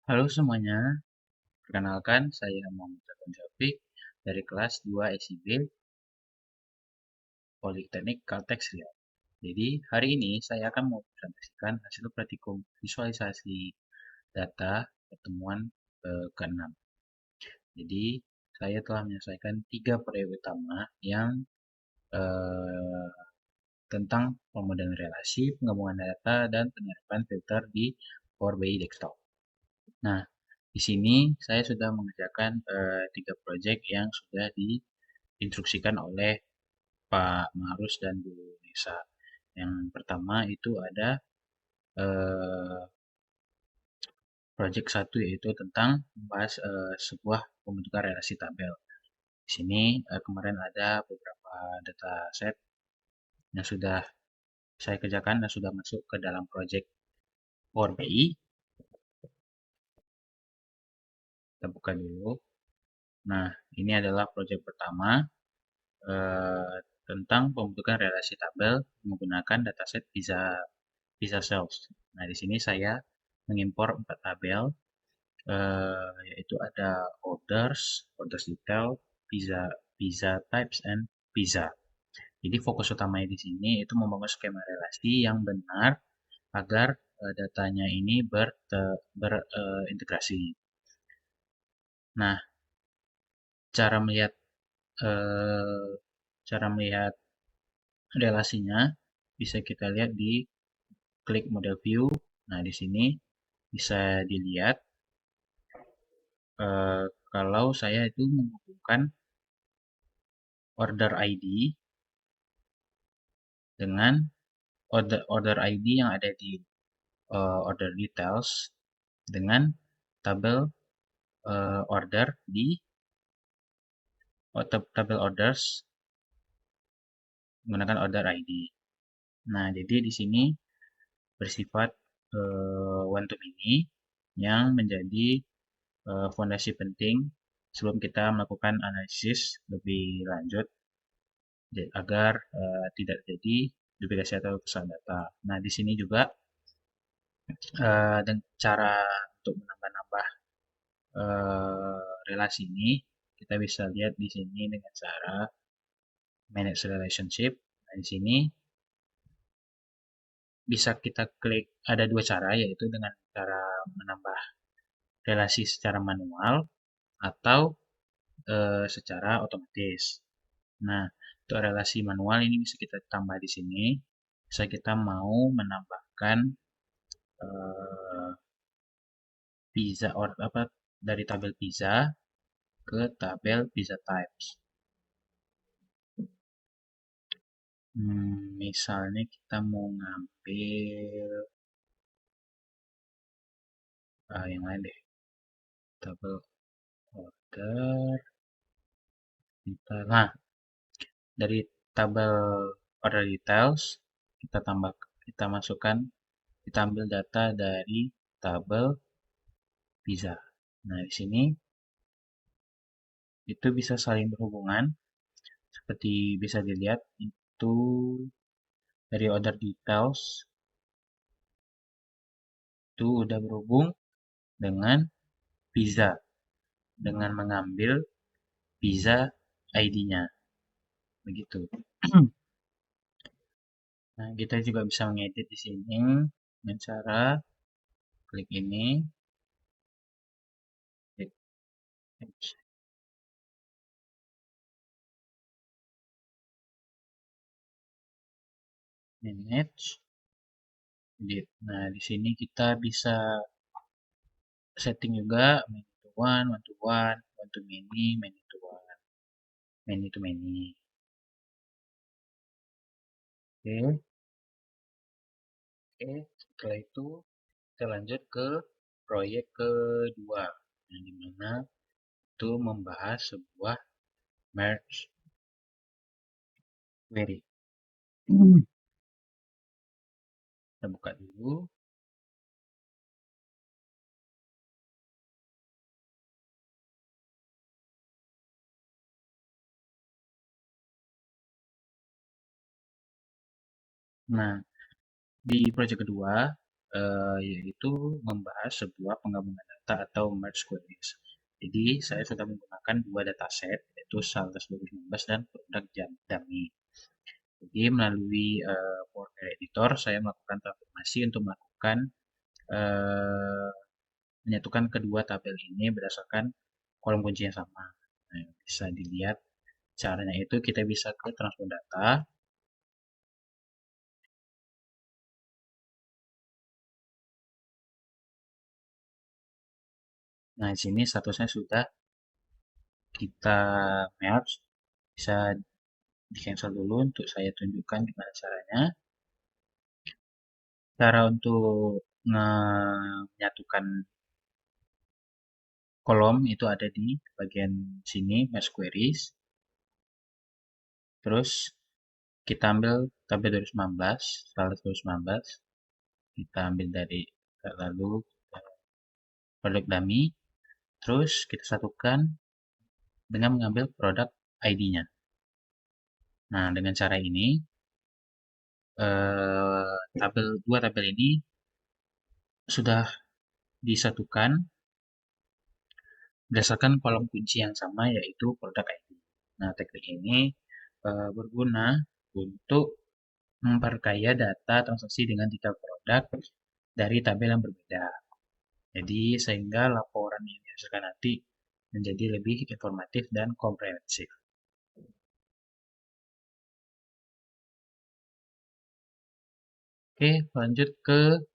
Halo semuanya, perkenalkan saya Muhammad Taufik dari kelas 2 SIB Politeknik Kalteks Riau. Jadi hari ini saya akan mempresentasikan hasil praktikum visualisasi data pertemuan ke-6. Jadi saya telah menyelesaikan 3 proyek utama yang eh, tentang pemodelan relasi, penggabungan data, dan penyerapan filter di Power BI Desktop. Nah, di sini saya sudah mengerjakan 3 proyek yang sudah diinstruksikan oleh Pak Marus dan Bu Nisa. Yang pertama itu ada eh, proyek 1 yaitu tentang membahas sebuah pembentukan relasi tabel. Di sini kemarin ada beberapa data set yang sudah saya kerjakan dan sudah masuk ke dalam proyek Power BI. Kita buka dulu. Nah, ini adalah proyek pertama eh, tentang pembentukan relasi tabel menggunakan dataset Pizza Cells. Nah, di sini saya mengimpor 4 tabel, yaitu ada orders detail, pizza, pizza types, and pizza. Jadi fokus utamanya di sini itu membangun skema relasi yang benar agar datanya ini berintegrasi. Nah, cara melihat eh, cara melihat relasinya bisa kita lihat di klik model view. Nah, di sini bisa dilihat kalau saya itu menghubungkan order ID dengan order ID yang ada di order details dengan tabel order di tabel orders menggunakan order ID. Nah, jadi di sini bersifat one to many yang menjadi fondasi penting sebelum kita melakukan analisis lebih lanjut agar tidak terjadi duplikasi atau kesalahan data. Nah, di sini juga dan cara untuk menambah-nambah relasi ini kita bisa lihat di sini dengan cara manage relationship. Nah, di sini bisa kita klik ada dua cara yaitu dengan cara menambah relasi secara manual atau secara otomatis. Nah, untuk relasi manual ini bisa kita tambah di sini. Bisa kita mau menambahkan eh, pizza or apa dari tabel pizza ke tabel pizza types. Misalnya kita mau ngambil yang lain deh, tabel order. Nah, dari tabel order details kita masukkan, kita ambil data dari tabel pizza. Nah, di sini itu bisa saling berhubungan seperti bisa dilihat itu dari order details itu udah berhubung dengan pizza dengan mengambil pizza ID-nya begitu. Nah, kita juga bisa mengedit di sini dengan cara klik ini, klik manage, edit. Nah, di sini kita bisa setting juga one to one, one to many, many to one, many to many. Oke, oke. Setelah itu kita lanjut ke proyek kedua, yang dimana itu membahas sebuah merge query. Kita buka dulu. Nah, di proyek kedua yaitu membahas sebuah penggabungan data atau merge queries. Jadi saya sudah menggunakan dua dataset, yaitu Saldas 2019 dan produk dummy. Jadi melalui Power BI Editor saya melakukan transformasi untuk melakukan eh, menyatukan kedua tabel ini berdasarkan kolom kunci yang sama. Nah, bisa dilihat caranya itu kita bisa ke transform data. Nah, di sini statusnya sudah kita merge. Bisa di cancel dulu untuk saya tunjukkan gimana caranya. Cara untuk menyatukan kolom itu ada di bagian sini, merge queries. Terus kita ambil tabel 2019, saldo 2019. Kita ambil dari lalu produk dummy. Terus kita satukan dengan mengambil produk ID-nya. Nah, dengan cara ini, dua tabel ini sudah disatukan berdasarkan kolom kunci yang sama yaitu produk ID. Nah, teknik ini berguna untuk memperkaya data transaksi dengan detail produk dari tabel yang berbeda. Jadi, sehingga laporan yang dihasilkan nanti menjadi lebih informatif dan komprehensif. Oke, lanjut ke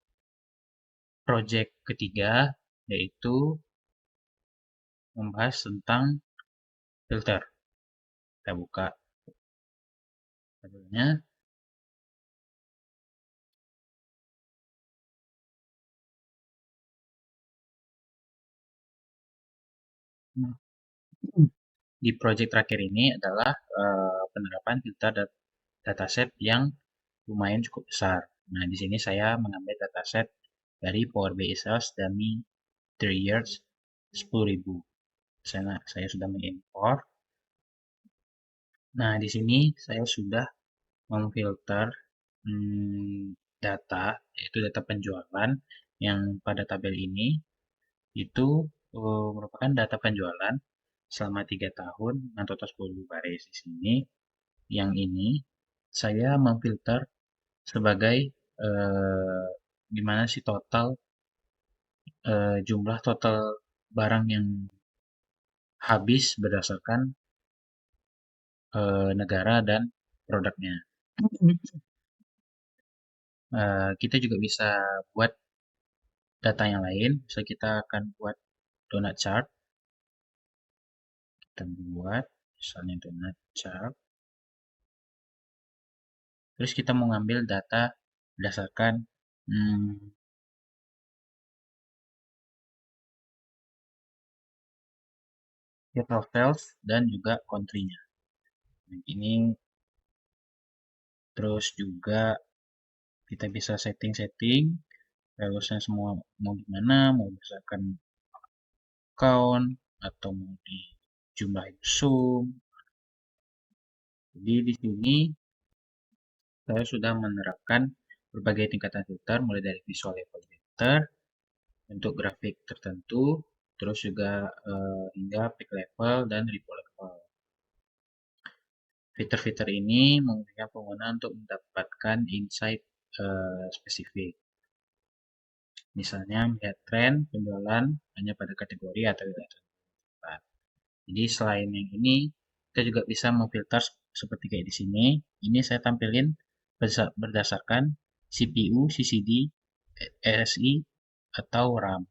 project ketiga, yaitu membahas tentang filter. Kita buka tabelnya. Nah, di project terakhir ini adalah penerapan filter dataset yang lumayan cukup besar. Nah, di sini saya mengambil dataset dari Power BI Sales Dummy 3 Years 10.000. Saya sudah mengimpor. Nah, di sini saya sudah memfilter data, yaitu data penjualan yang pada tabel ini itu merupakan data penjualan selama 3 tahun dengan total 10 baris. Di sini yang ini saya memfilter sebagai gimana sih total jumlah total barang yang habis berdasarkan negara dan produknya. Kita juga bisa buat data yang lain. Bisa kita akan buat donut chart. Kita buat misalnya donut chart. Terus kita mau ngambil data berdasarkan year of sales dan juga country-nya. Nah, ini terus juga kita bisa setting-setting valuesnya semua mau gimana, mau misalkan count atau mau di jumlah sum. Jadi di sini saya sudah menerapkan berbagai tingkatan filter mulai dari visual level filter untuk grafik tertentu, terus juga hingga peak level dan report level. Fitur-fitur ini memungkinkan pengguna untuk mendapatkan insight spesifik. Misalnya melihat tren penjualan hanya pada kategori atau wilayah tertentu. Jadi selain yang ini, kita juga bisa memfilter seperti kayak di sini. Ini saya tampilin berdasarkan CPU, CCD, SSI, atau RAM.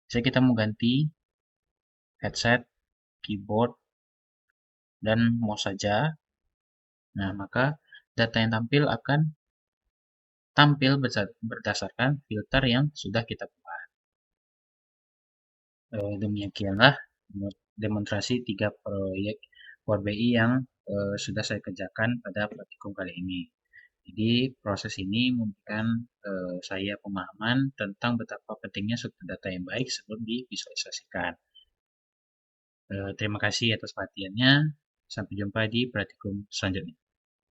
Bisa kita mau ganti headset, keyboard, dan mouse saja. Nah, maka data yang tampil akan tampil berdasarkan filter yang sudah kita buat. Demikianlah demonstrasi 3 proyek Power BI yang sudah saya kerjakan pada praktikum kali ini. Jadi proses ini memberikan saya pemahaman tentang betapa pentingnya struktur data yang baik sebelum divisualisasikan. Terima kasih atas perhatiannya. Sampai jumpa di praktikum selanjutnya.